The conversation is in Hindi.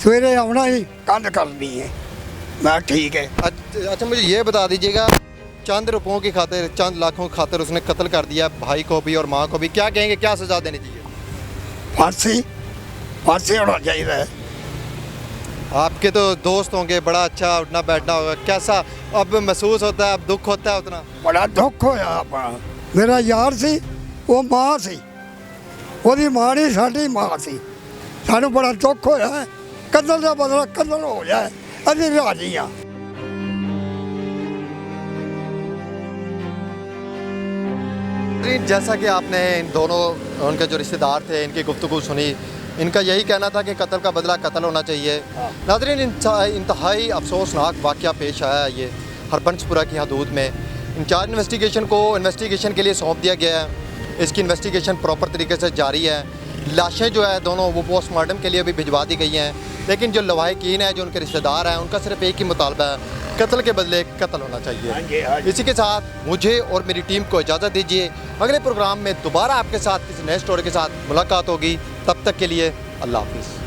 सवेरे आना ही कंध करनी है। मैं ठीक है। अच्छा मुझे ये बता दीजिएगा, चंद रुपयों की खातिर, चंद लाखों की खातिर उसने कत्ल कर दिया भाई को भी और माँ को भी, क्या कहेंगे, क्या सजा देनी चाहिए? फांसी फांसी होना चाहिए। आपके तो दोस्त होंगे, बड़ा अच्छा उठना बैठना होगा, कैसा अब महसूस होता है, अब दुख होता है उतना? बड़ा दुख होया अपना। मेरा यार सी, वो माँ सी, ਉਹਦੀ ਮਾਂ ਨਹੀਂ ਸਾਡੀ ਮਾਂ ਸੀ। ਸਾਨੂੰ ਬੜਾ ਦੁੱਖ ਹੋਇਆ ਹੈ। ਕਤਲ ਦਾ ਬਦਲਾ ਕਤਲ ਹੋ ਜਾਏ, ਅਸੀਂ ਰਾਜੀ ਹਾਂ। जैसा कि आपने इन दोनों, उनके जो रिश्तेदार थे, इनकी गुफ्तगू सुनी, इनका यही कहना था कि कत्ल का बदला कत्ल होना चाहिए। नाज़रीन, इंतहाई अफसोसनाक वाक़या पेश आया है ये हरबंशपुरा की हदूद में। इंचार्ज इन्वेस्टिगेशन को इन्वेस्टिगेशन के लिए सौंप दिया गया है। इसकी इन्वेस्टिगेशन प्रॉपर तरीके से जारी है। लाशें जो है दोनों वो पोस्टमार्टम के लिए भी भिजवा दी गई हैं, लेकिन जो लवाहिकीन है, जो उनके रिश्तेदार हैं, उनका सिर्फ एक ही मुतालबा है, कत्ल के बदले कत्ल होना चाहिए। इसी के साथ मुझे और मेरी टीम को इजाज़त दीजिए। अगले प्रोग्राम में दोबारा आपके साथ किसी नए स्टोरी के साथ मुलाकात होगी। तब तक के लिए अल्लाह हाफिज़।